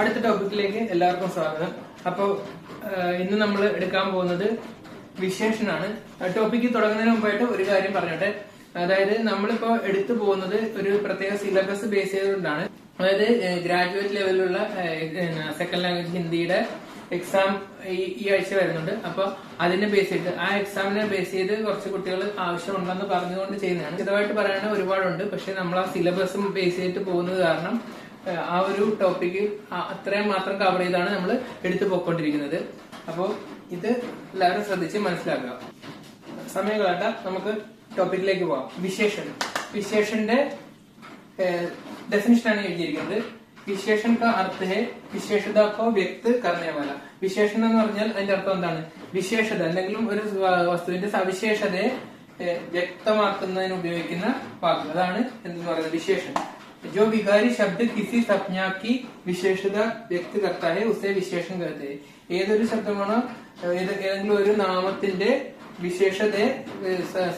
അടുത്ത ടോപ്പിക്കിലേക്ക് എല്ലാവർക്കും സ്വാഗതം. അപ്പോൾ ഇന്ന് നമ്മൾ എടുക്കാൻ പോകുന്നത് വിശേഷനാണ്. ടോപ്പിക്ക് തുടങ്ങുന്നതിന് മുമ്പായിട്ട് ഒരു കാര്യം പറഞ്ഞോട്ടെ. അതായത് നമ്മളിപ്പോ എടുത്തു പോകുന്നത് ഒരു പ്രത്യേക സിലബസ് ബേസ് ചെയ്തുകൊണ്ടാണ്. അതായത് ഗ്രാജുവേറ്റ് ലെവലിലുള്ള സെക്കൻഡ് ലാംഗ്വേജ് ഹിന്ദിയുടെ എക്സാം ഈ ആഴ്ച വരുന്നുണ്ട്. അപ്പൊ അതിനെ ബേസ് ചെയ്ത് ആ എക്സാമിനെ ബേസ് ചെയ്ത് കുറച്ച് കുട്ടികൾ ആവശ്യമുണ്ടെന്ന് പറഞ്ഞുകൊണ്ട് ചെയ്യുന്നതാണ്. ഇതുമായിട്ട് പറയാനാണ് ഒരുപാടുണ്ട്. പക്ഷെ നമ്മൾ ആ സിലബസും ബേസ് ചെയ്തിട്ട് പോകുന്നത് കാരണം ആ ഒരു ടോപ്പിക്ക് അത്രയും മാത്രം കവർ ചെയ്താണ് നമ്മൾ എടുത്തു പോയിക്കൊണ്ടിരിക്കുന്നത്. അപ്പോൾ ഇത് എല്ലാവരും ശ്രദ്ധിച്ച് മനസ്സിലാക്കുക. സമയം കളണ്ട, നമുക്ക് ടോപ്പിക്കിലേക്ക് പോവാം. വിശേഷന്റെ डेफिनेशन ആണ് എഴുതിയിരിക്കുന്നത്. വിശേഷൻ का अर्थ है विशेषता को व्यक्त करने वाला. വിശേഷണം എന്ന് പറഞ്ഞാൽ അതിന്റെ അർത്ഥം എന്താണ്? വിശേഷത, എന്തെങ്കിലും ഒരു വസ്തുവിന്റെ സവിശേഷതയെ വ്യക്തമാക്കുന്നതിന് ഉപയോഗിക്കുന്ന വാക്ക്, അതാണ് എന്തെന്ന് പറയുന്നത് വിശേഷൻ. जो विकारी शब्द किसी संज्ञा की विशेषता व्यक्त करता है उसे विशेषण कहते हैं. ഏതൊരു ശബ്ദമാണോ ഏതെങ്കിലും ഒരു നാമത്തിന്റെ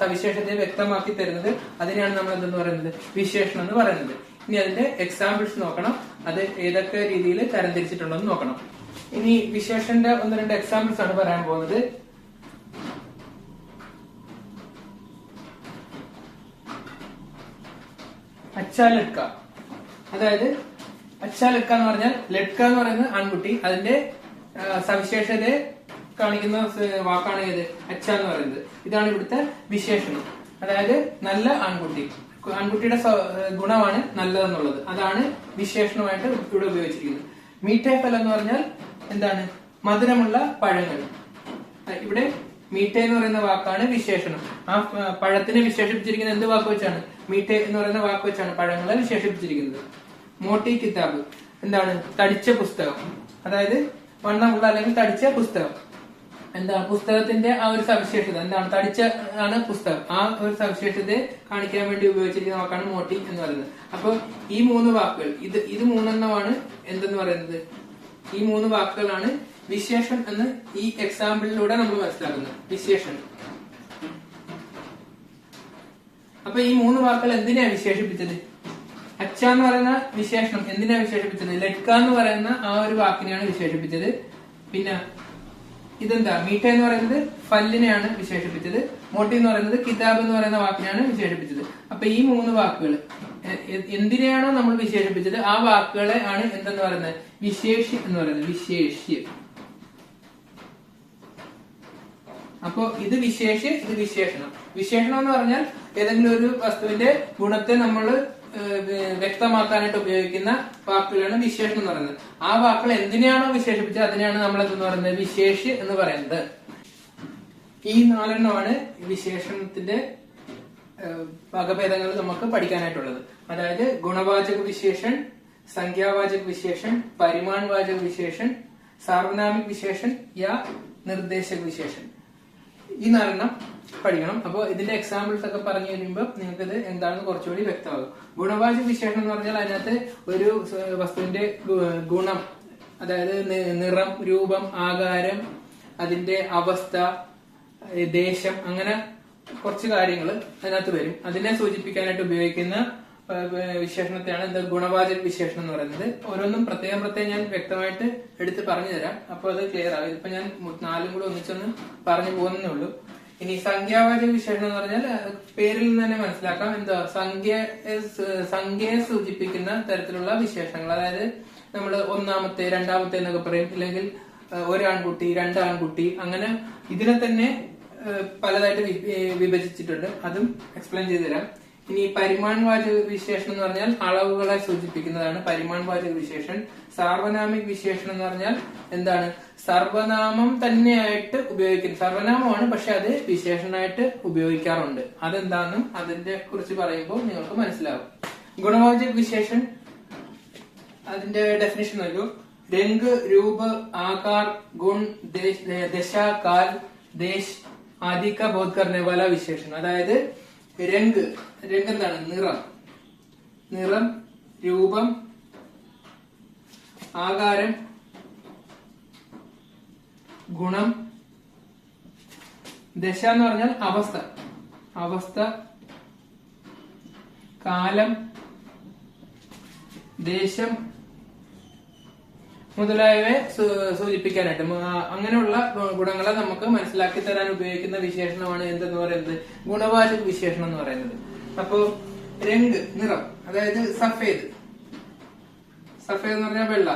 സവിശേഷതയെ വ്യക്തമാക്കി തരുന്നത് അതിനെയാണ് നമ്മൾ എന്തെന്ന് പറയുന്നത്? വിശേഷണം എന്ന് പറയുന്നത്. ഇനി അതിന്റെ എക്സാമ്പിൾസ് നോക്കണം, അത് ഏതൊക്കെ രീതിയിൽ തരംതിരിച്ചിട്ടുണ്ടെന്ന് നോക്കണം. ഇനി വിശേഷന്റെ ഒന്ന് രണ്ട് എക്സാമ്പിൾസ് ആണ് പറയാൻ പോകുന്നത്. അച്ഛാ ലഡ്ക, അതായത് അച്ഛാ ലഡ്ക എന്ന് പറഞ്ഞാൽ ലഡ്ക എന്ന് പറയുന്നത് ആൺകുട്ടി, അതിന്റെ സവിശേഷതയെ കാണിക്കുന്ന വാക്കാണ് ഏത്? അച്ഛ എന്ന് പറയുന്നത്. ഇതാണ് ഇവിടുത്തെ വിശേഷണം. അതായത് നല്ല ആൺകുട്ടി, ആൺകുട്ടിയുടെ ഗുണമാണ് നല്ലതെന്നുള്ളത്, അതാണ് വിശേഷണമായിട്ട് ഇവിടെ ഉപയോഗിച്ചിരിക്കുന്നത്. മീഠേ ഫൽ എന്ന് പറഞ്ഞാൽ എന്താണ്? മധുരമുള്ള പഴങ്ങൾ. ഇവിടെ മീഠേ എന്ന് പറയുന്ന വാക്കാണ് വിശേഷണം. ആ പഴത്തിനെ വിശേഷിപ്പിച്ചിരിക്കുന്നത് എന്ത് വാക്ക് വെച്ചാണ്? മീഠേ എന്ന് പറയുന്ന വാക്ക് വെച്ചാണ് പഴങ്ങളെ വിശേഷിപ്പിച്ചിരിക്കുന്നത്. മോട്ടി കിതാബ് എന്താണ്? തടിച്ച പുസ്തകം, അതായത് വണ്ണമുള്ള അല്ലെങ്കിൽ തടിച്ച പുസ്തകം. എന്താണ് പുസ്തകത്തിന്റെ ആ ഒരു സവിശേഷത? എന്താണ്? തടിച്ച ആണ് പുസ്തകം. ആ ഒരു സവിശേഷതയെ കാണിക്കാൻ വേണ്ടി ഉപയോഗിച്ചിരിക്കുന്ന വാക്കാണ് മോട്ടി എന്ന് പറയുന്നത്. അപ്പൊ ഈ മൂന്ന് വാക്കുകൾ, ഇത് മൂന്നെണ്ണമാണ് എന്തെന്ന് പറയുന്നത്? ഈ മൂന്ന് വാക്കുകളാണ് വിശേഷൻ എന്ന് ഈ എക്സാമ്പിളിലൂടെ നമ്മൾ മനസ്സിലാക്കുന്നത്. വിശേഷൻ. അപ്പൊ ഈ മൂന്ന് വാക്കുകൾ എന്തിനാ വിശേഷിപ്പിച്ചത്? അച്ഛ എന്ന് പറയുന്ന വിശേഷണം എന്തിനാ വിശേഷിപ്പിച്ചത്? ലഡ്ക എന്ന് പറയുന്ന ആ ഒരു വാക്കിനെയാണ് വിശേഷിപ്പിച്ചത്. പിന്നെ ഇതെന്താ? മീഠ എന്ന് പറയുന്നത് ഫല്ലിനെയാണ് വിശേഷിപ്പിച്ചത്. മോട്ടി എന്ന് പറയുന്നത് കിതാബ് എന്ന് പറയുന്ന വാക്കിനെയാണ് വിശേഷിപ്പിച്ചത്. അപ്പൊ ഈ മൂന്ന് വാക്കുകൾ എന്തിനെയാണോ നമ്മൾ വിശേഷിപ്പിച്ചത് ആ വാക്കുകളെ ആണ് എന്തെന്ന് പറയുന്നത്? വിശേഷി എന്ന് പറയുന്നത്. വിശേഷ്യ. അപ്പോ ഇത് വിശേഷ്യ, ഇത് വിശേഷണം. വിശേഷണം എന്ന് പറഞ്ഞാൽ ഏതെങ്കിലും ഒരു വസ്തുവിന്റെ ഗുണത്തെ നമ്മൾ വ്യക്തമാക്കാനായിട്ട് ഉപയോഗിക്കുന്ന വാക്കുകളാണ് വിശേഷണം എന്ന് പറയുന്നത്. ആ വാക്കുകൾ എന്തിനെയാണോ വിശേഷിപ്പിച്ചത് അതിനെയാണ് നമ്മൾ എന്തെന്ന് പറയുന്നത്? വിശേഷ്യ എന്ന് പറയുന്നത്. ഈ നാലെണ്ണമാണ് വിശേഷണത്തിന്റെ വകഭേദങ്ങൾ നമുക്ക് പഠിക്കാനായിട്ടുള്ളത്. അതായത് ഗുണവാചക വിശേഷൻ, സംഖ്യാവാചക വിശേഷൻ, പരിമാൺവാചക വിശേഷൻ, സാർവനാമിക് വിശേഷൻ യാ നിർദ്ദേശക വിശേഷൻ. ഈ നാലെണ്ണം പഠിക്കണം. അപ്പൊ ഇതിന്റെ എക്സാമ്പിൾസ് ഒക്കെ പറഞ്ഞു കഴിയുമ്പോൾ നിങ്ങൾക്ക് ഇത് എന്താണെന്ന് കുറച്ചുകൂടി വ്യക്തമാകും. ഗുണവാചക വിശേഷണം എന്ന് പറഞ്ഞാൽ അതിനകത്ത് ഒരു വസ്തുവിന്റെ ഗുണം, അതായത് നിറം, രൂപം, ആകാരം, അതിന്റെ അവസ്ഥ, ദേശം, അങ്ങനെ കുറച്ച് കാര്യങ്ങൾ അതിനകത്ത് വരും. അതിനെ സൂചിപ്പിക്കാനായിട്ട് ഉപയോഗിക്കുന്ന വിശേഷണത്തെയാണ് എന്താ ഗുണവാചക വിശേഷണം എന്ന് പറയുന്നത്. ഓരോന്നും പ്രത്യേകം ഞാൻ വ്യക്തമായിട്ട് എടുത്ത് പറഞ്ഞു തരാം. അപ്പൊ അത് ക്ലിയർ ആകും. ഇപ്പൊ ഞാൻ നാലും കൂടെ ഒന്നിച്ചൊന്ന് പറഞ്ഞു പോകുന്നേ ഉള്ളൂ. ഇനി സംഖ്യാവാചക വിശേഷണം എന്ന് പറഞ്ഞാൽ പേരിൽ നിന്ന് തന്നെ മനസ്സിലാക്കാം. എന്താ? സംഖ്യയെ സൂചിപ്പിക്കുന്ന തരത്തിലുള്ള വിശേഷണങ്ങൾ. അതായത് നമ്മൾ ഒന്നാമത്തെ, രണ്ടാമത്തെ എന്നൊക്കെ പറയും. ഇല്ലെങ്കിൽ ഒരാൺകുട്ടി, രണ്ടാൺകുട്ടി, അങ്ങനെ ഇതിനെ തന്നെ പലതായിട്ട് വിഭജിച്ചിട്ടുണ്ട്. അതും എക്സ്പ്ലെയിൻ ചെയ്തു തരാം. ഇനി പരിമാൺവാചക വിശേഷണം എന്ന് പറഞ്ഞാൽ അളവുകളെ സൂചിപ്പിക്കുന്നതാണ് പരിമാൺവാചക വിശേഷൻ. സാർവനാമിക് വിശേഷണം എന്ന് പറഞ്ഞാൽ എന്താണ്? സർവനാമം തന്നെയായിട്ട് ഉപയോഗിക്കുന്നു. സർവനാമമാണ്, പക്ഷെ അത് വിശേഷണമായിട്ട് ഉപയോഗിക്കാറുണ്ട്. അതെന്താണെന്നും അതിന്റെ കുറിച്ച് പറയുമ്പോൾ നിങ്ങൾക്ക് മനസ്സിലാവും. ഗുണവാചക വിശേഷൻ, അതിന്റെ ഡെഫിനിഷൻ നോക്കൂ. രംഗ്, രൂപ, ആകാർ, ഗുൺ, ദശ, കാൽ, ദേശ് ആദി കാ ബോധ് കർനെ വാല വിശേഷൻ. അതായത് രംഗ് എന്താണ്? നിറം, രൂപം, ആകാരം, ഗുണം, ദശ എന്ന് പറഞ്ഞാൽ അവസ്ഥ, കാലം, ദേശം, മുതലായവയെ സൂചിപ്പിക്കാനായിട്ട് അങ്ങനെയുള്ള ഗുണങ്ങളെ നമുക്ക് മനസ്സിലാക്കി തരാൻ ഉപയോഗിക്കുന്ന വിശേഷണമാണ് എന്തെന്ന് പറയുന്നത് ഗുണവാചക വിശേഷണം എന്ന് പറയുന്നത്. അപ്പോ രംഗ് നിറം, അതായത് സഫേദ്. സഫേദ് എന്ന് പറഞ്ഞാൽ വെള്ള.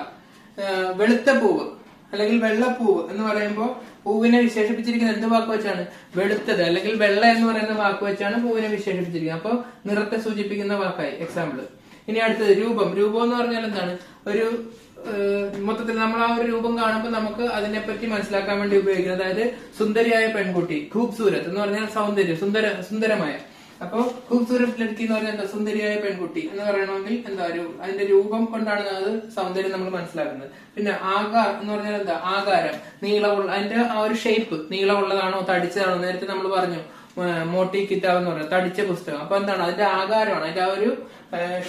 വെളുത്ത പൂവ് അല്ലെങ്കിൽ വെള്ളപ്പൂവ് എന്ന് പറയുമ്പോൾ പൂവിനെ വിശേഷിപ്പിച്ചിരിക്കുന്ന എന്ത് വാക്ക് വെച്ചാണ്? വെളുത്തത് അല്ലെങ്കിൽ വെള്ള എന്ന് പറയുന്ന വാക്ക് വെച്ചാണ് പൂവിനെ വിശേഷിപ്പിച്ചിരിക്കുന്നത്. അപ്പൊ നിറത്തെ സൂചിപ്പിക്കുന്ന വാക്കായി എക്സാമ്പിൾ. ഇനി അടുത്തത് രൂപം. രൂപം എന്ന് പറഞ്ഞാൽ എന്താണ്? ഒരു മൊത്തത്തിൽ നമ്മൾ ആ ഒരു രൂപം കാണുമ്പോൾ നമുക്ക് അതിനെപ്പറ്റി മനസ്സിലാക്കാൻ വേണ്ടി ഉപയോഗിക്കുന്നത്, അതായത് സുന്ദരിയായ പെൺകുട്ടി, ഖൂബ്സൂരത്ത് എന്ന് പറഞ്ഞാൽ സൗന്ദര്യം, സുന്ദരമായ. അപ്പോ ഖൂബ്സൂരത്ത് ലഡ്കി എന്ന് പറഞ്ഞാൽ എന്താ? സുന്ദരിയായ പെൺകുട്ടി എന്ന് പറയണമെങ്കിൽ എന്താ? അതിന്റെ രൂപം കൊണ്ടാണ് അത് സൗന്ദര്യം നമ്മൾ മനസ്സിലാക്കുന്നത്. പിന്നെ ആകാർ എന്ന് പറഞ്ഞാൽ എന്താ? ആകാരം, നീളമുള്ള, അതിന്റെ ആ ഒരു ഷേപ്പ് നീളമുള്ളതാണോ തടിച്ചതാണോ? നേരത്തെ നമ്മൾ പറഞ്ഞു മോട്ടി കിതാബ് എന്ന് പറയുന്നത് തടിച്ച പുസ്തകം. അപ്പൊ എന്താണ്? അതിന്റെ ആകാരമാണ്, അതിന്റെ ആ ഒരു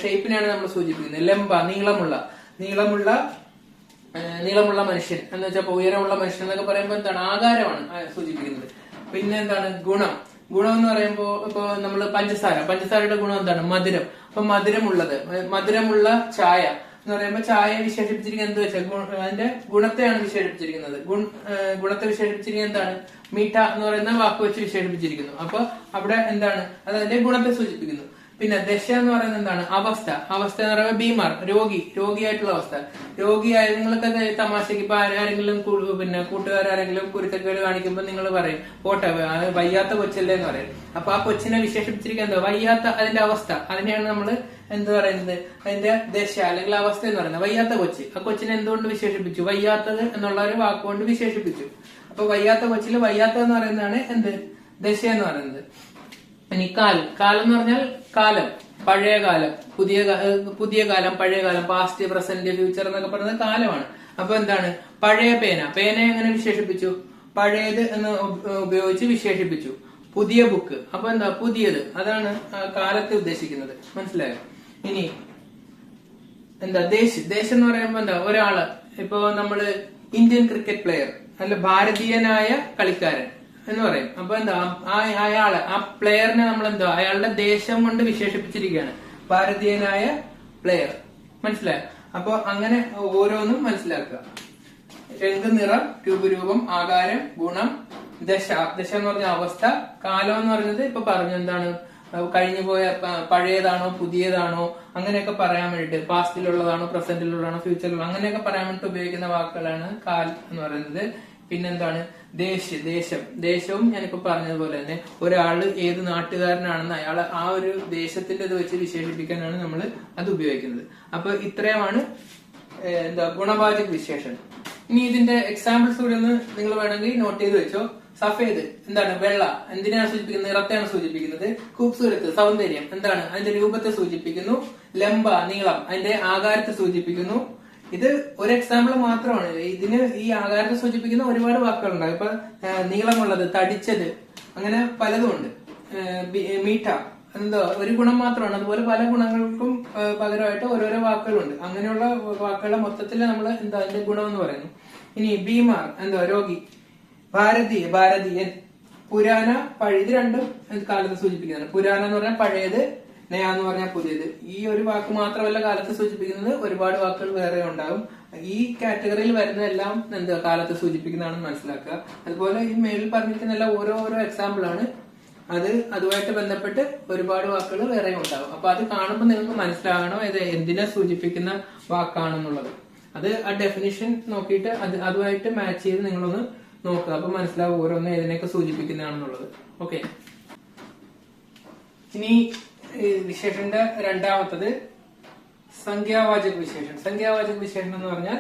ഷേപ്പിനെയാണ് നമ്മൾ സൂചിപ്പിക്കുന്നത്. ലംബ, നീളമുള്ള മനുഷ്യൻ എന്ന് വെച്ചാൽ ഉയരമുള്ള മനുഷ്യൻ എന്നൊക്കെ പറയുമ്പോൾ എന്താണ്? ആകാരമാണ് സൂചിപ്പിക്കുന്നത്. പിന്നെ എന്താണ്? ഗുണം. ഗുണം എന്ന് പറയുമ്പോൾ ഇപ്പൊ നമ്മള് പഞ്ചസാരയുടെ ഗുണം എന്താണ്? മധുരം. അപ്പൊ മധുരമുള്ള ചായ എന്ന് പറയുമ്പോൾ ചായയെ വിശേഷിപ്പിച്ചിരിക്കുന്നത് എന്ത് വെച്ചാൽ അതിന്റെ ഗുണത്തെയാണ് വിശേഷിപ്പിച്ചിരിക്കുന്നത്. ഗുണത്തെ വിശേഷിപ്പിച്ചിരിക്കുന്നത് എന്താണ്? മീഠ എന്ന് പറയുന്ന വാക്ക് വെച്ച് വിശേഷിപ്പിച്ചിരിക്കുന്നു. അപ്പൊ അവിടെ എന്താണ്? അത് അതിന്റെ ഗുണത്തെ സൂചിപ്പിക്കുന്നു. പിന്നെ ദശ എന്ന് പറയുന്നത് എന്താണ്? അവസ്ഥ എന്ന് പറയുമ്പോൾ ബീമാർ, രോഗിയായിട്ടുള്ള അവസ്ഥ. രോഗിയായ നിങ്ങൾക്കൊക്കെ തമാശക്ക് ഇപ്പൊ ആരെങ്കിലും പിന്നെ കൂട്ടുകാരെങ്കിലും കുരുത്തക്കേട് കാണിക്കുമ്പോൾ നിങ്ങൾ പറയും പോട്ടെ വയ്യാത്ത കൊച്ചല്ലേ എന്ന് പറയും. അപ്പൊ ആ കൊച്ചിനെ വിശേഷിപ്പിച്ചിരിക്കുക എന്താ? വയ്യാത്ത അതിന്റെ അവസ്ഥ. അതിനെയാണ് നമ്മൾ എന്ത് പറയുന്നത്? അതിന്റെ ദശ അല്ലെങ്കിൽ അവസ്ഥ എന്ന് പറയുന്നത്. വയ്യാത്ത കൊച്ച്. ആ കൊച്ചിനെ എന്തുകൊണ്ട് വിശേഷിപ്പിച്ചു? വയ്യാത്തത് എന്നുള്ള ഒരു വാക്കുകൊണ്ട് വിശേഷിപ്പിച്ചു. അപ്പൊ വയ്യാത്ത കൊച്ചില് വയ്യാത്തത് എന്ന് പറയുന്നതാണ് എന്ത്? ദശ എന്ന് പറയുന്നത്. ഇനി കാലം എന്ന് പറഞ്ഞാൽ കാലം, പഴയ കാലം, പുതിയ കാലം, പഴയ കാലം, പാസ്റ്റ്, പ്രസന്റ്, ഫ്യൂച്ചർ എന്നൊക്കെ പറയുന്നത് കാലമാണ്. അപ്പൊ എന്താണ്? പഴയ പേനയെ എങ്ങനെ വിശേഷിപ്പിച്ചു? പഴയത് എന്ന് ഉപയോഗിച്ച് വിശേഷിപ്പിച്ചു. പുതിയ ബുക്ക്. അപ്പൊ എന്താ? പുതിയത്. അതാണ് കാലത്തെ ഉദ്ദേശിക്കുന്നത്. മനസ്സിലായോ? ഇനി എന്താ? ദേശം എന്ന് പറയുമ്പോ എന്താ? ഒരാള് ഇപ്പൊ നമ്മള് ഇന്ത്യൻ ക്രിക്കറ്റ് പ്ലെയർ അല്ല ഭാരതീയനായ കളിക്കാരൻ എന്ന് പറയും. അപ്പൊ എന്താ? ആ പ്ലെയറിനെ നമ്മൾ എന്താ? അയാളുടെ ദേശം കൊണ്ട് വിശേഷിപ്പിച്ചിരിക്കുകയാണ്. ഭാരതീയനായ പ്ലെയർ. മനസ്സിലായോ? അപ്പൊ അങ്ങനെ ഓരോന്നും മനസ്സിലാക്കുക. രംഗ്, നിറം, രൂപം, ആകാരം, ഗുണം, ദശ എന്ന് പറഞ്ഞ അവസ്ഥ. കാലം എന്ന് പറയുന്നത് ഇപ്പൊ പറഞ്ഞു എന്താണ്? കഴിഞ്ഞു പോയ പഴയതാണോ പുതിയതാണോ അങ്ങനെയൊക്കെ പറയാൻ വേണ്ടിട്ട്, പാസ്റ്റിലുള്ളതാണോ പ്രസന്റിലുള്ളതാണോ ഫ്യൂച്ചറിലുള്ള അങ്ങനെയൊക്കെ പറയാൻ വേണ്ടിട്ട് ഉപയോഗിക്കുന്ന വാക്കുകളാണ് കാൽ എന്ന് പറയുന്നത്. പിന്നെന്താണ്? ദേശവും ഞാനിപ്പോ പറഞ്ഞതുപോലെ തന്നെ ഒരാള് ഏത് നാട്ടുകാരനാണെന്ന് അയാൾ ആ ഒരു ദേശത്തിന്റെ ഇത് വെച്ച് വിശേഷിപ്പിക്കാനാണ് നമ്മൾ അത് ഉപയോഗിക്കുന്നത്. അപ്പൊ ഇത്രയുമാണ് ഗുണവാചക വിശേഷണം. ഇനി ഇതിന്റെ എക്സാമ്പിൾസ് കൂടി ഒന്ന് നിങ്ങൾ വേണമെങ്കിൽ നോട്ട് ചെയ്ത് വെച്ചോ. സഫേദ് എന്താണ്? വെള്ള. എന്തിനാണ് സൂചിപ്പിക്കുന്നത്? നിറത്തെയാണ് സൂചിപ്പിക്കുന്നത്. ഖൂബ്സൂരത്ത് സൗന്ദര്യം എന്താണ്? അതിന്റെ രൂപത്തെ സൂചിപ്പിക്കുന്നു. ലംബ നീളം, അതിന്റെ ആകാരത്തെ സൂചിപ്പിക്കുന്നു. ഇത് ഒരു എക്സാമ്പിൾ മാത്രമാണ്. ഇതിന് ഈ ആകാരത്തെ സൂചിപ്പിക്കുന്ന ഒരുപാട് വാക്കുകളുണ്ടാകും. ഇപ്പൊ നീളമുള്ളത്, തടിച്ചത്, അങ്ങനെ പലതും ഉണ്ട്. മീഠ എന്തോ ഒരു ഗുണം മാത്രമാണ്. അതുപോലെ പല ഗുണങ്ങൾക്കും പകരമായിട്ട് ഓരോരോ വാക്കുകളുണ്ട്. അങ്ങനെയുള്ള വാക്കുകളെ മൊത്തത്തിൽ നമ്മൾ എന്താ അതിന്റെ ഗുണം എന്ന് പറയുന്നു. ഇനി ബീമാർ എന്തോ രോഗി. ഭാരതീയൻ. പുരാന, പഴയ. ഇത് രണ്ടും കാലത്തെ സൂചിപ്പിക്കുന്നതാണ്. പുരാന എന്ന് പറഞ്ഞാൽ പഴയത്, നയ എന്ന് പറഞ്ഞാൽ പുതിയത്. ഈ ഒരു വാക്ക് മാത്രമല്ല കാലത്തെ സൂചിപ്പിക്കുന്നത്, ഒരുപാട് വാക്കുകൾ വേറെ ഉണ്ടാകും. ഈ കാറ്റഗറിയിൽ വരുന്നതെല്ലാം കാലത്തെ സൂചിപ്പിക്കുന്നതാണെന്ന് മനസ്സിലാക്കുക. അതുപോലെ ഈ മേളിൽ പറഞ്ഞിരിക്കുന്ന എല്ലാം ഓരോരോ എക്സാമ്പിൾ ആണ്. അതുമായിട്ട് ബന്ധപ്പെട്ട് ഒരുപാട് വാക്കുകൾ വേറെ ഉണ്ടാകും. അപ്പൊ അത് കാണുമ്പോൾ നിങ്ങൾക്ക് മനസ്സിലാകണം ഇത് എന്തിനെ സൂചിപ്പിക്കുന്ന വാക്കാണെന്നുള്ളത്. അത് ആ ഡെഫിനിഷൻ നോക്കിയിട്ട് അതുമായിട്ട് മാച്ച് ചെയ്ത് നിങ്ങളൊന്ന് നോക്കുക. അപ്പൊ മനസ്സിലാവും ഓരോന്നും ഏതിനെയൊക്കെ സൂചിപ്പിക്കുന്നതാണെന്നുള്ളത്. ഓക്കെ. ഇനി വിശേഷന്റെ രണ്ടാമത്തത് സംഖ്യാവാചക വിശേഷൻ. സംഖ്യാവാചക വിശേഷണം എന്ന് പറഞ്ഞാൽ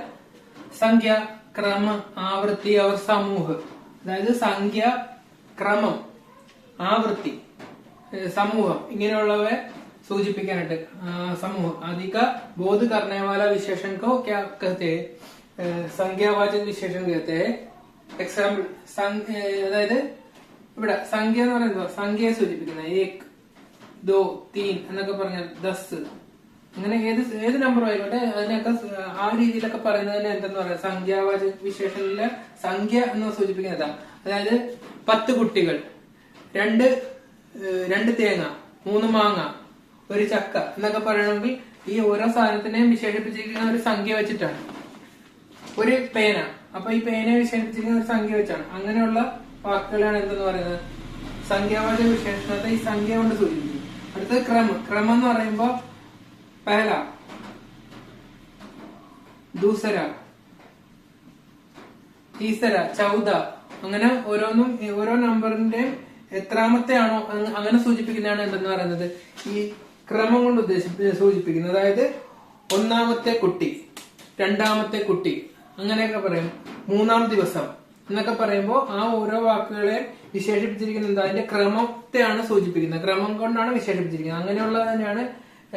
സംഖ്യ, ക്രമ, ആവൃത്തി, അവർ സമൂഹം. അതായത് സംഖ്യ, ക്രമം, ആവൃത്തി, സമൂഹം ഇങ്ങനെയുള്ളവയെ सूचिपिकानाയിട്ട് समूह आदि का बोध करने वाला विशेषण को क्या कहते हैं? സംഖ്യാവാചക വിശേഷണം कहते हैं. എക്സാമ്പിൾ അതായത് ഇവിടെ സംഖ്യ എന്ന് പറയുന്നത് സംഖ്യയെ സൂചിപ്പിക്കുന്ന 1 2 3 എന്നൊക്കെ പറഞ്ഞാൽ 10 അങ്ങനെ ഏത് നമ്പർ ആയിക്കോട്ടെ അതിനൊക്കെ ആ രീതിയിലൊക്കെ പറയുന്നതിന് എന്തെന്ന് പറയാം സംഖ്യാവാചക വിശേഷണിലെ സംഖ്യ എന്ന് സൂചിപ്പിക്കുന്നതാ. അതായത് 10 കുട്ടികൾ, 2 തേങ്ങ, 3 മാങ്ങ, 1 ചക്ക എന്നൊക്കെ പറയണമെങ്കിൽ ഈ ഓരോ സാധനത്തിനെയും വിശേഷിപ്പിച്ചിരിക്കുന്ന ഒരു സംഖ്യ വെച്ചിട്ടാണ്. ഒരു പേന. അപ്പൊ ഈ പേനയെ വിശേഷിപ്പിച്ചിരിക്കുന്ന ഒരു സംഖ്യ വെച്ചാണ്. അങ്ങനെയുള്ള വാക്കുകളാണ് എന്തെന്ന് പറയുന്നത് സംഖ്യാവാചക വിശേഷണത്തെ ഈ സംഖ്യ കൊണ്ട് സൂചിപ്പിക്കും. അടുത്തത് ക്രമം. ക്രമം എന്ന് പറയുമ്പോ പഹല, ദൂസര, തീസര, ചൗദ, അങ്ങനെ ഓരോന്നും ഓരോ നമ്പറിന്റെ എത്രാമത്തെ ആണോ അങ്ങനെ സൂചിപ്പിക്കുന്നതാണ് എന്തെന്ന് പറയുന്നത് ഈ ക്രമം കൊണ്ട് സൂചിപ്പിക്കുന്നത്. അതായത് ഒന്നാമത്തെ കുട്ടി, രണ്ടാമത്തെ കുട്ടി, അങ്ങനെയൊക്കെ പറയും. മൂന്നാം ദിവസം എന്നൊക്കെ പറയുമ്പോൾ ആ ഓരോ വാക്കുകളെ വിശേഷിപ്പിച്ചിരിക്കുന്നത് എന്താ അതിന്റെ ക്രമത്തെയാണ് സൂചിപ്പിക്കുന്നത്. ക്രമം കൊണ്ടാണ് വിശേഷിപ്പിച്ചിരിക്കുന്നത്. അങ്ങനെയുള്ളത് തന്നെയാണ്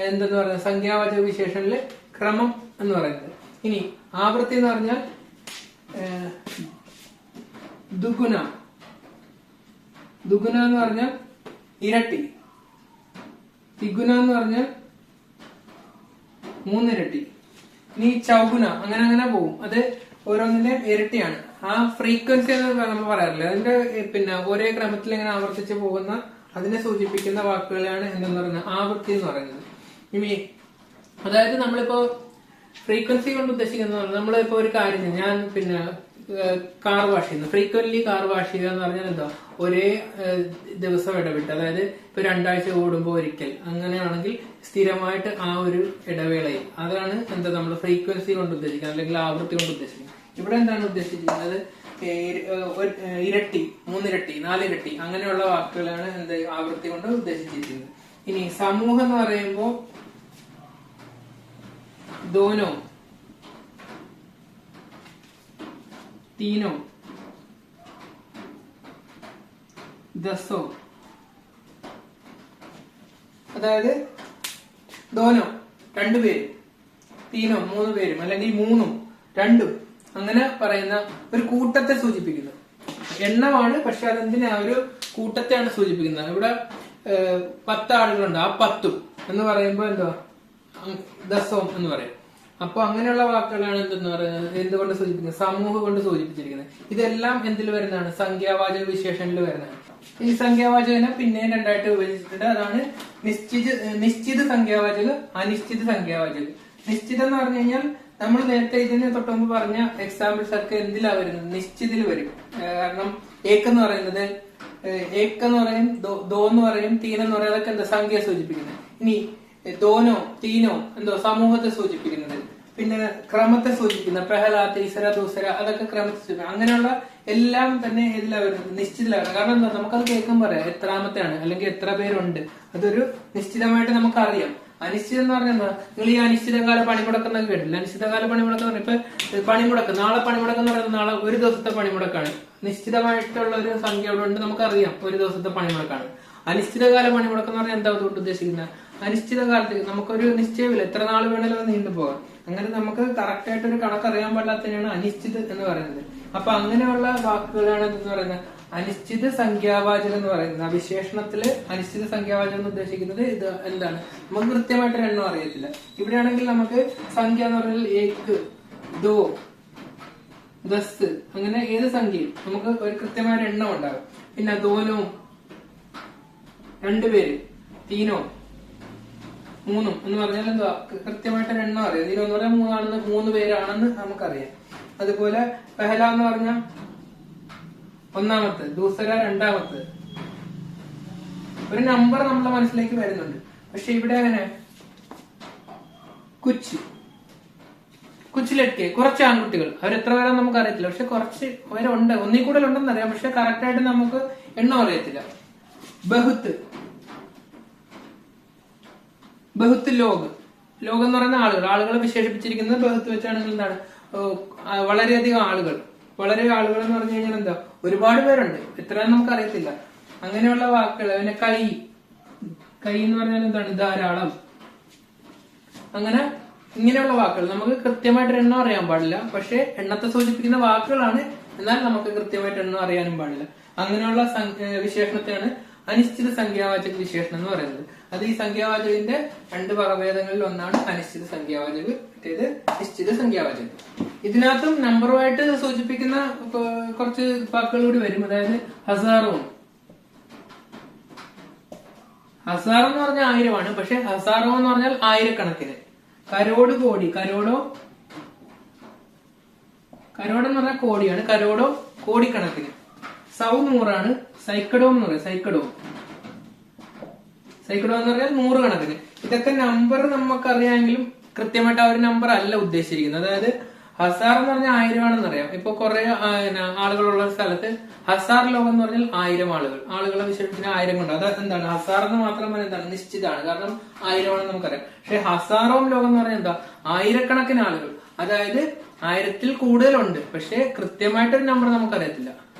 എന്തെന്ന് പറയുന്നത് സംഖ്യാവാചക വിശേഷണില് ക്രമം എന്ന് പറയുന്നത്. ഇനി ആവൃത്തി എന്ന് പറഞ്ഞാൽ ദുഗുന. ദുഗുന എന്ന് പറഞ്ഞാൽ ഇരട്ടി. തിഗുന എന്ന് പറഞ്ഞാൽ മൂന്നിരട്ടി. ഇനി ചൗഗുന, അങ്ങനെ അങ്ങനെ പോകും. അത് ഓരോന്നിന്റെ ഇരട്ടിയാണ്. ആ ഫ്രീക്വൻസി എന്ന് നമ്മൾ പറയാറില്ല. അതിന്റെ പിന്നെ ഒരേ ക്രമത്തിൽ ഇങ്ങനെ ആവർത്തിച്ച് പോകുന്ന അതിനെ സൂചിപ്പിക്കുന്ന വാക്കുകളാണ് എന്തെന്ന് പറയുന്നത് ആവൃത്തി എന്ന് പറയുന്നത്. ഇനി അതായത് നമ്മളിപ്പോ ഫ്രീക്വൻസി കൊണ്ട് ഉദ്ദേശിക്കുന്നത് നമ്മളിപ്പോ ഒരു കാര്യം ഞാൻ പിന്നെ കാർ വാഷ് ചെയ്യുന്നു. ഫ്രീക്വന്റ്ലി കാർ വാഷ് ചെയ്യുക എന്ന് പറഞ്ഞാൽ എന്താ ഒരേ ദിവസം ഇടവിട്ട്, അതായത് ഇപ്പൊ 2 ആഴ്ച കൂടുമ്പോൾ ഒരിക്കൽ, അങ്ങനെയാണെങ്കിൽ സ്ഥിരമായിട്ട് ആ ഒരു ഇടവേളയിൽ, അതാണ് എന്താ നമ്മൾ ഫ്രീക്വൻസി കൊണ്ട് ഉദ്ദേശിക്കുന്നത് അല്ലെങ്കിൽ ആവൃത്തി കൊണ്ട് ഉദ്ദേശിക്കുന്നത്. ഇവിടെ എന്താണ് ഉദ്ദേശിച്ചിരിക്കുന്നത് ഇരട്ടി, മൂന്നിരട്ടി, നാലിരട്ടി, അങ്ങനെയുള്ള വാക്കുകളാണ് എന്ത് ആവൃത്തി കൊണ്ട് ഉദ്ദേശിച്ചിരിക്കുന്നത്. ഇനി സമൂഹം എന്ന് പറയുമ്പോ ദോനോ, തീനോ, ദസോ. അതായത് ദോനോ 2 പേര്, തീനോ 3 പേരും, അല്ലെങ്കിൽ 3ഉം 2ഉം, അങ്ങനെ പറയുന്ന ഒരു കൂട്ടത്തെ സൂചിപ്പിക്കുന്നു. എണ്ണമാണ്, പക്ഷെ അതെന്തിനാ ഒരു കൂട്ടത്തെയാണ് സൂചിപ്പിക്കുന്നത്. ഇവിടെ 10 ആളുകളുണ്ട്, ആ 10ഉം എന്ന് പറയുമ്പോ എന്താ ദസോം എന്ന് പറയും. അപ്പൊ അങ്ങനെയുള്ള വാക്കുകളാണ് എന്തെന്ന് പറയുന്നത് എന്തുകൊണ്ട് സൂചിപ്പിക്കുന്നത് സമൂഹം കൊണ്ട് സൂചിപ്പിച്ചിരിക്കുന്നത്. ഇതെല്ലാം എന്തിൽ വരുന്നതാണ് സംഖ്യാവാചക വിശേഷണിൽ വരുന്നതാണ്. ഈ സംഖ്യാവാചകനെ പിന്നെ 2ആയിട്ട് വിഭജിച്ചിട്ടുണ്ട്. അതാണ് നിശ്ചിത സംഖ്യാവാചകം, അനിശ്ചിത സംഖ്യാവാചകം. നിശ്ചിതം എന്ന് പറഞ്ഞു കഴിഞ്ഞാൽ നമ്മൾ നേരത്തെ ഇതിന് തൊട്ടുമുമ്പ് പറഞ്ഞ എക്സാമ്പിൾസ് ഒക്കെ എന്തിലാ വരുന്നത് നിശ്ചിതിൽ വരും. കാരണം ഏക്കെന്ന് പറയുന്നത് ഏക്കെന്ന് പറയും, ദോ എന്ന് പറയും, തീനെന്ന് പറയും, അതൊക്കെ എന്താ സംഖ്യ സൂചിപ്പിക്കുന്നത്. ഇനി ദോനോ തീനോ എന്തോ സമൂഹത്തെ സൂചിപ്പിക്കുന്നത്. പിന്നെ ക്രമത്തെ സൂചിപ്പിക്കുന്ന പെഹല, തീസര, ദൂസര, അതൊക്കെ ക്രമത്തെ സൂചിപ്പിക്കുന്നത്. അങ്ങനെയുള്ള എല്ലാം തന്നെ ഇതിലാ വരുന്നത് നിശ്ചിതമാണ്. കാരണം എന്താ നമുക്കത് കേൾക്കുമ്പോൾ പറയാം എത്രാമത്തെയാണ് അല്ലെങ്കിൽ എത്ര പേരുണ്ട്, അതൊരു നിശ്ചിതമായിട്ട് നമുക്കറിയാം. അനിശ്ചിതം എന്ന് പറഞ്ഞാൽ എന്താ നിങ്ങൾ ഈ അനിശ്ചിതകാല പണിമുടക്കുന്നൊക്കെ കേട്ടില്ല. അനിശ്ചിതകാല പണിമുടക്കം എന്ന് പറഞ്ഞാൽ ഇപ്പൊ പണിമുടക്ക്, നാളെ പണിമുടക്കം എന്ന് പറയുന്നത് നാളെ ഒരു ദിവസത്തെ പണിമുടക്കാണ്. നിശ്ചിതമായിട്ടുള്ള ഒരു സംഖ്യ അവിടെ ഉണ്ട്, നമുക്കറിയാം ഒരു ദിവസത്തെ പണിമുടക്കാണ്. അനിശ്ചിതകാല പണിമുടക്കം എന്ന് പറഞ്ഞാൽ എന്താ അതുകൊണ്ട് ഉദ്ദേശിക്കുന്നത് അനിശ്ചിതകാലത്തേക്ക് നമുക്കൊരു നിശ്ചയമില്ല, എത്ര നാൾ വേണേലും നീണ്ടുപോകാം. അങ്ങനെ നമുക്ക് കറക്റ്റ് ആയിട്ട് ഒരു കണക്കറിയാൻ പാടില്ലാത്തതിനാണ് അനിശ്ചിത എന്ന് പറയുന്നത്. അപ്പൊ അങ്ങനെയുള്ള വാക്കുകളാണ് എന്ന് പറയുന്നത് അനിശ്ചിത സംഖ്യാവാചകം എന്ന് പറയുന്നത്. ആ വിശേഷണത്തില് അനിശ്ചിത സംഖ്യാവാചകം എന്ന് ഉദ്ദേശിക്കുന്നത് ഇത് എന്താണ് നമുക്ക് കൃത്യമായിട്ട് എണ്ണം അറിയത്തില്ല. ഇവിടെയാണെങ്കിൽ നമുക്ക് സംഖ്യ എന്ന് പറഞ്ഞാൽ ഏക്ക്, ദോ, ദസ്, അങ്ങനെ ഏത് സംഖ്യയും നമുക്ക് ഒരു കൃത്യമായ എണ്ണം ഉണ്ടാകും. പിന്നെ ദോനോ 2 പേര്, തീനോ 3ഉം എന്ന് പറഞ്ഞാൽ എന്താ കൃത്യമായിട്ട് എണ്ണം അറിയാം. തീനോ എന്ന് പറഞ്ഞാൽ 3 ആണെന്ന്, 3 പേരാണെന്ന് നമുക്കറിയാം. അതുപോലെ പെഹല എന്ന് പറഞ്ഞാൽ 1ാമത്തെ, ദൂസര 2ാമത്തെ, ഒരു നമ്പർ നമ്മുടെ മനസ്സിലേക്ക് വരുന്നുണ്ട്. പക്ഷെ ഇവിടെ അങ്ങനെ കുച്ചിലെട്ടിയെ കുറച്ച് ആൺകുട്ടികൾ, അവരെത്ര പേരാന്ന് നമുക്ക് അറിയത്തില്ല. പക്ഷെ കുറച്ച് പേരുണ്ട്, ഒന്നിൽ കൂടുതൽ ഉണ്ടെന്ന് അറിയാം, പക്ഷെ കറക്റ്റ് ആയിട്ട് നമുക്ക് എണ്ണം അറിയത്തില്ല. ബഹുത്ത് ലോക് എന്ന് പറയുന്ന ആളുകളെ വിശേഷിപ്പിച്ചിരിക്കുന്നത് ബഹുത്ത് വെച്ചാണെങ്കിൽ എന്താണ് വളരെയധികം ആളുകൾ. വളരെ ആളുകൾ എന്ന് പറഞ്ഞു കഴിഞ്ഞാൽ എന്താ ഒരുപാട് പേരുണ്ട്, എത്രയാണെന്ന് നമുക്ക് അറിയത്തില്ല. അങ്ങനെയുള്ള വാക്കുകൾ. പിന്നെ കൈ എന്ന് പറഞ്ഞാൽ എന്താണ് ധാരാളം. അങ്ങനെ ഇങ്ങനെയുള്ള വാക്കുകൾ നമുക്ക് കൃത്യമായിട്ട് എണ്ണം അറിയാൻ പാടില്ല, പക്ഷെ എണ്ണത്തെ സൂചിപ്പിക്കുന്ന വാക്കുകളാണ്, എന്നാൽ നമുക്ക് കൃത്യമായിട്ട് എണ്ണം അറിയാനും പാടില്ല. അങ്ങനെയുള്ള വിശേഷണത്തെയാണ് അനിശ്ചിത സംഖ്യാവാചക വിശേഷണം എന്ന് പറയുന്നത്. അത് ഈ സംഖ്യാവാചകത്തിന്റെ 2 വകഭേദങ്ങളിൽ ഒന്നാണ് അനിശ്ചിത സംഖ്യാവാചകം, മറ്റേത് നിശ്ചിത സംഖ്യാവാചകം. ഇതിനകത്തും നമ്പറുമായിട്ട് സൂചിപ്പിക്കുന്ന കുറച്ച് വാക്കുകൾ കൂടി വരും. അതായത് ഹസാറും. ഹസാർ എന്ന് പറഞ്ഞാൽ 1000ആണ്, പക്ഷെ ഹസാറോ എന്ന് പറഞ്ഞാൽ ആയിരക്കണക്കിന്. കരോട് കോടി, കരോടോ കരോട് എന്ന് പറഞ്ഞാൽ കോടിയാണ്. കരോടോ കോടിക്കണക്കിന്. സൗ 100 സൈക്കഡോ എന്ന് പറയും. സൈക്കഡോ എന്ന് പറഞ്ഞാൽ 100 കണക്കിന്. ഇതൊക്കെ നമ്പർ നമുക്കറിയാമെങ്കിലും കൃത്യമായിട്ട് ആ ഒരു നമ്പർ അല്ല ഉദ്ദേശിച്ചിരിക്കുന്നത്. അതായത് ഹസാർ എന്ന് പറഞ്ഞാൽ 1000 ആണെന്ന് അറിയാം. ഇപ്പൊ കുറെ ആളുകളുള്ള സ്ഥലത്ത് ഹസാർ ലോകം എന്ന് പറഞ്ഞാൽ 1000 ആളുകളെ വിശേഷിപ്പിന് 1000 കൊണ്ട്. അത് എന്താണ് ഹസാർ എന്ന് മാത്രം പറഞ്ഞാൽ എന്താണ് നിശ്ചിതമാണ്, കാരണം 1000 ആണെന്ന് നമുക്കറിയാം. പക്ഷെ ഹസാറോം ലോകം എന്ന് പറഞ്ഞാൽ എന്താ, ആയിരക്കണക്കിന് ആളുകൾ, അതായത് 1000-ൽ കൂടുതലുണ്ട്, പക്ഷെ കൃത്യമായിട്ടൊരു നമ്പർ നമുക്കറിയത്തില്ല.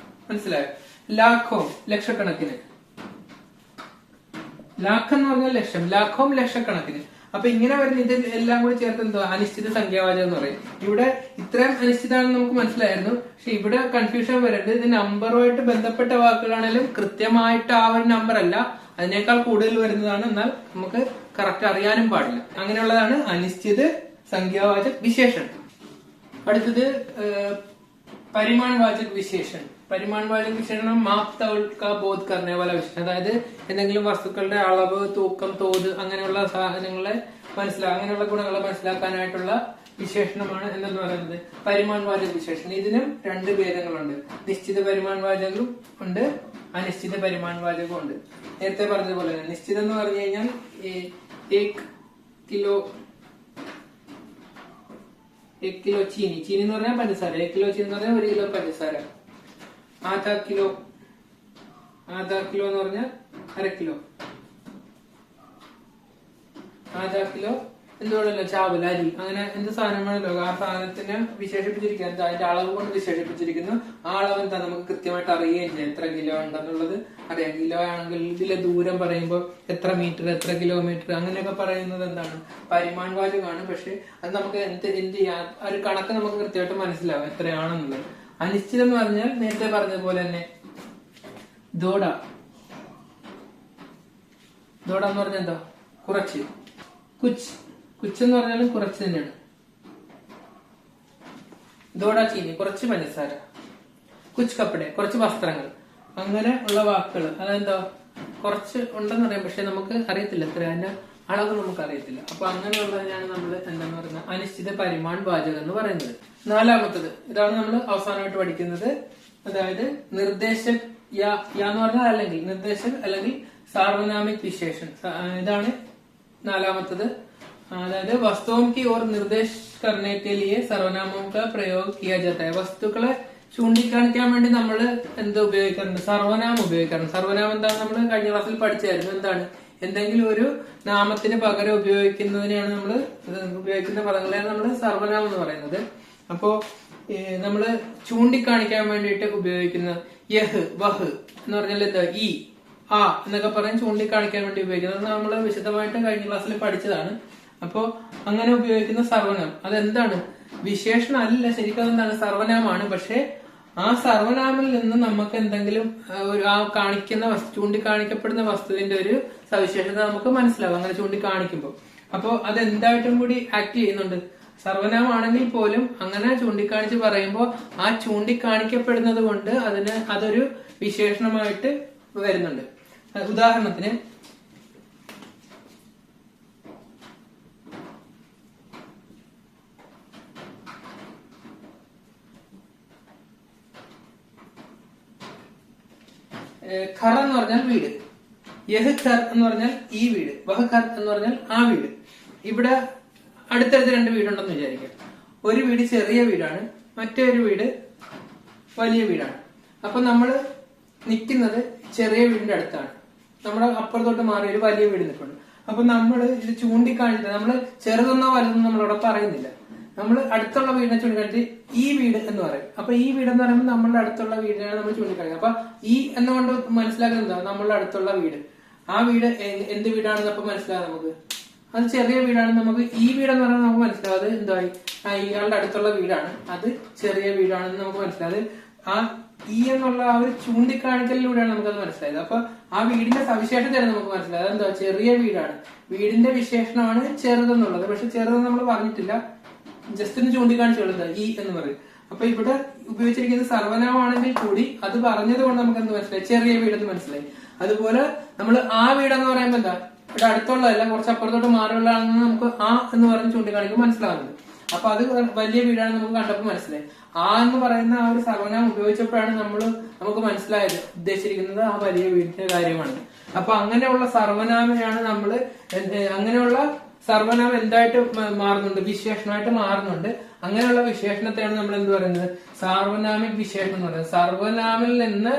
മനസ്സിലായോ? ലാഖോം ലക്ഷക്കണക്കിന്. ലാഖ് എന്ന് പറഞ്ഞാൽ ലക്ഷം, ലാഖോം ലക്ഷക്കണക്കിന്. അപ്പൊ ഇങ്ങനെ വരുന്ന ഇത് എല്ലാം കൂടി ചേർത്ത് എന്തോ അനിശ്ചിത സംഖ്യാവാചകം എന്ന് പറയും. ഇവിടെ ഇത്രയും അനിശ്ചിതമാണെന്ന് നമുക്ക് മനസ്സിലായിരുന്നു. പക്ഷെ ഇവിടെ കൺഫ്യൂഷൻ വരരുത്. ഇത് നമ്പറുമായിട്ട് ബന്ധപ്പെട്ട വാക്കുകളാണെങ്കിലും കൃത്യമായിട്ട് ആ ഒരു നമ്പർ അല്ല, അതിനേക്കാൾ കൂടുതൽ വരുന്നതാണ്. എന്നാൽ നമുക്ക് കറക്റ്റ് അറിയാനും പാടില്ല. അങ്ങനെയുള്ളതാണ് അനിശ്ചിത സംഖ്യാവാചക വിശേഷൺ. അടുത്തത് പരിമാണവാചക വിശേഷൺ. പരിമാണവാചക വിശേഷണം മാപ് തൗൽ കാ ബോധ് കർനെ വാല വിശേഷണം. അതായത് എന്തെങ്കിലും വസ്തുക്കളുടെ അളവ്, തൂക്കം, തോത് അങ്ങനെയുള്ള സാധനങ്ങളെ അങ്ങനെയുള്ള ഗുണങ്ങളെ മനസ്സിലാക്കാനായിട്ടുള്ള വിശേഷണമാണ് എന്തെന്ന് പറയുന്നത് പരിമാണവാചക വിശേഷണം. ഇതിനും 2 ഭേദങ്ങളുണ്ട്. നിശ്ചിത പരിമാണവാചകവും ഉണ്ട്, അനിശ്ചിത പരിമാണവാചകവും ഉണ്ട്. നേരത്തെ പറഞ്ഞതുപോലെ തന്നെ നിശ്ചിതം എന്ന് പറഞ്ഞു കഴിഞ്ഞാൽ 1 കിലോ ചീനി എന്ന് പറഞ്ഞാൽ പഞ്ചസാര. 1 കിലോ ചീനി എന്ന് പറഞ്ഞാൽ 1 കിലോ പഞ്ചസാര. ആധാ കിലോ എന്ന് പറഞ്ഞാൽ 1/2 കിലോ. ആധാ കിലോ എന്തുകൊണ്ടല്ലോ ചാവൽ, അരി, അങ്ങനെ എന്ത് സാധനമാണല്ലോ ആ സാധനത്തിനെ വിശേഷിപ്പിച്ചിരിക്കുന്നത്, അതിന്റെ അളവ് കൊണ്ട് വിശേഷിപ്പിച്ചിരിക്കുന്നു. ആ അളവ് എന്താ നമുക്ക് കൃത്യമായിട്ട് അറിയുകയും ചെയ്യാം. എത്ര കിലോ ഉണ്ടെന്നുള്ളത് അറിയാം. കിലോ ആണെങ്കിൽ ഇതിലെ ദൂരം പറയുമ്പോൾ എത്ര മീറ്റർ, എത്ര കിലോമീറ്റർ അങ്ങനെയൊക്കെ പറയുന്നത് എന്താണ് പരിമാണവാചകമാണ്. പക്ഷെ അത് നമുക്ക് എന്ത് ചെയ്യാം, ഒരു കണക്ക് നമുക്ക് കൃത്യമായിട്ട് മനസ്സിലാവും എത്രയാണെന്നുള്ളത്. അനിശ്ചിതം എന്ന് പറഞ്ഞാൽ നേരത്തെ പറഞ്ഞതുപോലെ തന്നെ ദോഡ എന്ന് പറഞ്ഞാൽ എന്താ കുറച്ച്. കുച്ച് എന്ന് പറഞ്ഞാലും കുറച്ച് തന്നെയാണ്. ദോഡ ചീനി കുറച്ച് പഞ്ചസാര. കുച്ച് കപ്പടെ കുറച്ച് വസ്ത്രങ്ങൾ. അങ്ങനെ ഉള്ള വാക്കുകൾ അതെന്താ കുറച്ച് ഉണ്ടെന്ന് പറയാം, പക്ഷെ നമുക്ക് അറിയത്തില്ല എത്ര, അതിന്റെ അളവ് നമുക്ക് അറിയത്തില്ല. അപ്പൊ അങ്ങനെയുള്ളതിനാണ് നമ്മൾ എന്താന്ന് പറയുന്നത് അനിശ്ചിത പരിമാൺ വാചകം എന്ന് പറയുന്നത്. 4-മത്തത് ഇതാണ് നമ്മൾ അവസാനമായിട്ട് പഠിക്കുന്നത്. അതായത് നിർദ്ദേശക് എന്ന് പറഞ്ഞാൽ അല്ലെങ്കിൽ നിർദ്ദേശക് അല്ലെങ്കിൽ സാർവനാമിക് വിശേഷൻ. ഇതാണ് 4-മത്തത്. അതായത് വസ്തുओं की ओर निर्देश करने के लिए സർവനാമം का प्रयोग किया जाता है. വസ്തുക്കളെ ചൂണ്ടിക്കാണിക്കാൻ വേണ്ടി നമ്മൾ എന്ത് ഉപയോഗിക്കാറുണ്ട്, സർവനാമം ഉപയോഗിക്കാറുണ്ട്. സർവനാമം എന്താണ് നമ്മൾ കഴിഞ്ഞ ക്ലാസ്സിൽ പഠിച്ചായിരുന്നു. എന്താണ് എന്തെങ്കിലും ഒരു നാമത്തിന് പകരം ഉപയോഗിക്കുന്നതിനെയാണ് നമ്മൾ ഉപയോഗിക്കുന്ന പദങ്ങളെയാണ് നമ്മൾ സർവനാമം എന്ന് പറയുന്നത്. അപ്പോ നമ്മള് ചൂണ്ടിക്കാണിക്കാൻ വേണ്ടിയിട്ട് ഉപയോഗിക്കുന്ന യഹ്, വഹ് എന്ന് പറഞ്ഞാൽ എന്താ ഈ, ആ എന്നൊക്കെ പറഞ്ഞ് ചൂണ്ടിക്കാണിക്കാൻ വേണ്ടി ഉപയോഗിക്കുന്നത് നമ്മൾ വിശദമായിട്ട് കഴിഞ്ഞ ക്ലാസ്സിൽ പഠിച്ചതാണ്. അപ്പോ അങ്ങനെ ഉപയോഗിക്കുന്ന സർവനാമം അതെന്താണ് വിശേഷണം അല്ല, ശരിക്കും അതെന്താണ് സർവനാമാണ്. പക്ഷെ ആ സർവനാമിൽ നിന്ന് നമുക്ക് എന്തെങ്കിലും ആ കാണിക്കുന്ന ചൂണ്ടിക്കാണിക്കപ്പെടുന്ന വസ്തുവിന്റെ ഒരു സവിശേഷത നമുക്ക് മനസ്സിലാവും അങ്ങനെ ചൂണ്ടിക്കാണിക്കുമ്പോൾ. അപ്പോ അതെന്തായിട്ടും കൂടി ആക്ട് ചെയ്യുന്നുണ്ട്. സർവനാമാണെങ്കിൽ പോലും അങ്ങനെ ചൂണ്ടിക്കാണിച്ച് പറയുമ്പോൾ ആ ചൂണ്ടിക്കാണിക്കപ്പെടുന്നത് കൊണ്ട് അതൊരു വിശേഷണമായിട്ട് വരുന്നുണ്ട്. ഉദാഹരണത്തിന് ഖർ എന്ന് പറഞ്ഞാൽ വീട്, യഹ് ഖർ എന്ന് പറഞ്ഞാൽ ഈ വീട്, വഹ് ഖർ എന്ന് പറഞ്ഞാൽ ആ വീട്. ഇവിടെ അടുത്തടുത്ത് 2 വീടുണ്ടെന്ന് വിചാരിക്കാം. ഒരു വീട് ചെറിയ വീടാണ്, മറ്റൊരു വീട് വലിയ വീടാണ്. അപ്പൊ നമ്മൾ നിൽക്കുന്നത് ചെറിയ വീടിന്റെ അടുത്താണ്. നമ്മുടെ അപ്പുറത്തോട്ട് മാറി ഒരു വലിയ വീട് നിൽക്കുന്നുണ്ട്. അപ്പൊ നമ്മൾ ഇത് ചൂണ്ടിക്കാണിച്ചിട്ട് നമ്മൾ ചെറുതെന്നോ വലുതെന്നോ നമ്മളവിടെ പറയുന്നില്ല. നമ്മൾ അടുത്തുള്ള വീടിനെ ചൂണ്ടിക്കാണിച്ച് ഈ വീട് എന്ന് പറയും. അപ്പൊ ഈ വീട് എന്ന് പറയുമ്പോൾ നമ്മളുടെ അടുത്തുള്ള വീടിനാണ് നമ്മൾ ചൂണ്ടിക്കാണിക്കുക. അപ്പൊ ഈ എന്നുകൊണ്ട് മനസ്സിലാക്കുന്നത് എന്താ, നമ്മളുടെ അടുത്തുള്ള വീട്. ആ വീട് എന്ത് വീടാണെന്ന് അപ്പൊ മനസ്സിലാകും നമുക്ക്. അത് ചെറിയ വീടാണ്. നമുക്ക് ഈ വീടെന്ന് പറഞ്ഞാൽ നമുക്ക് മനസ്സിലാവും അത് എന്തായി ഇയാളുടെ അടുത്തുള്ള വീടാണ്, അത് ചെറിയ വീടാണെന്ന് നമുക്ക് മനസ്സിലാവും. ആ ഈ എന്നുള്ള ആ ഒരു ചൂണ്ടിക്കാണിക്കലിലൂടെയാണ് നമുക്കത് മനസ്സിലായത്. അപ്പൊ ആ വീടിന്റെ സവിശേഷതയാണ് നമുക്ക് മനസ്സിലായത്. അതെന്താ ചെറിയ വീടാണ്, വീടിന്റെ വിശേഷണമാണ് ചെറുതെന്നുള്ളത്. പക്ഷെ ചെറുതെന്ന് നമ്മൾ പറഞ്ഞിട്ടില്ല, ജസ്റ്റ് ഒന്ന് ചൂണ്ടിക്കാണിച്ചുള്ളത് ഈ എന്ന് പറയും. അപ്പൊ ഇവിടെ ഉപയോഗിച്ചിരിക്കുന്നത് സർവനാമാണെങ്കിൽ കൂടി അത് പറഞ്ഞത് കൊണ്ട് നമുക്ക് എന്ത് മനസ്സിലായി, ചെറിയ വീടെന്ന് മനസ്സിലായി. അതുപോലെ നമ്മൾ ആ വീടെന്ന് പറയുമ്പോൾ എന്താ ഇവിടെ അടുത്തുള്ളതല്ല, കുറച്ച് അപ്പുറത്തോട്ട് മാറിയുള്ളതാണെന്ന് നമുക്ക് ആ എന്ന് പറഞ്ഞ് ചൂണ്ടിക്കാണിക്കുമ്പോൾ മനസ്സിലാവുന്നത്. അപ്പൊ അത് വലിയ വീടാണ് നമുക്ക് കണ്ടപ്പോൾ മനസ്സിലായി. ആ എന്ന് പറയുന്ന ആ ഒരു സർവനാമം ഉപയോഗിച്ചപ്പോഴാണ് നമുക്ക് മനസ്സിലായത് ഉദ്ദേശിച്ചിരിക്കുന്നത് ആ വലിയ വീടിന്റെ കാര്യമാണ്. അപ്പൊ അങ്ങനെയുള്ള സർവനാമയാണ് നമ്മള് അങ്ങനെയുള്ള സർവനാമം എന്തായിട്ട് മാറുന്നുണ്ട്? വിശേഷണമായിട്ട് മാറുന്നുണ്ട്. അങ്ങനെയുള്ള വിശേഷണത്തെയാണ് നമ്മൾ എന്ത് പറയുന്നത്? സാർവനാമിക് വിശേഷണം എന്ന് പറയുന്നത്. സർവനാമിൽ നിന്ന്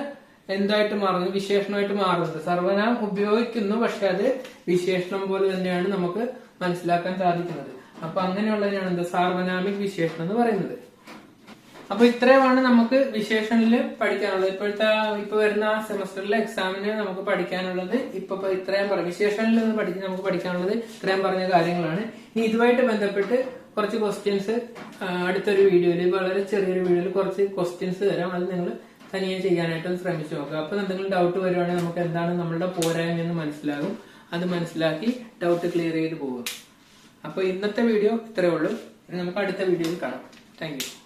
എന്തായിട്ട് മാറുന്നു? വിശേഷണമായിട്ട് മാറുന്നത്. സർവനാമം ഉപയോഗിക്കുന്നു, പക്ഷെ അത് വിശേഷണം പോലെ തന്നെയാണ് നമുക്ക് മനസ്സിലാക്കാൻ സാധിക്കുന്നത്. അപ്പൊ അങ്ങനെയുള്ളതിനാണ് എന്ത്? സാർവനാമിക് വിശേഷണം എന്ന് പറയുന്നത്. അപ്പൊ ഇത്രയുമാണ് നമുക്ക് വിശേഷണില് പഠിക്കാനുള്ളത്. ഇപ്പൊ വരുന്ന സെമസ്റ്ററിലെ എക്സാമിന് നമുക്ക് പഠിക്കാനുള്ളത് ഇത്രയും വിശേഷണിൽ നിന്ന് നമുക്ക് പഠിക്കാനുള്ളത് ഇത്രയും പറഞ്ഞ കാര്യങ്ങളാണ്. ഇനി ഇതുമായിട്ട് ബന്ധപ്പെട്ട് കുറച്ച് ക്വസ്റ്റ്യൻസ് അടുത്തൊരു വീഡിയോയിൽ, വളരെ ചെറിയൊരു വീഡിയോയിൽ കുറച്ച് ക്വസ്റ്റ്യൻസ് തരാം. അത് നിങ്ങൾ തനിയെ ചെയ്യാനായിട്ട് ശ്രമിച്ചു നോക്കുക. അപ്പൊ എന്തെങ്കിലും ഡൗട്ട് വരുവാണെങ്കിൽ നമുക്ക് എന്താണ് നമ്മളുടെ പോരായ്മ എന്ന് മനസ്സിലാകും. അത് മനസ്സിലാക്കി ഡൗട്ട് ക്ലിയർ ചെയ്ത് പോകും. അപ്പൊ ഇന്നത്തെ വീഡിയോ ഇത്രയേ ഉള്ളൂ. നമുക്ക് അടുത്ത വീഡിയോയിൽ കാണാം. Thank you.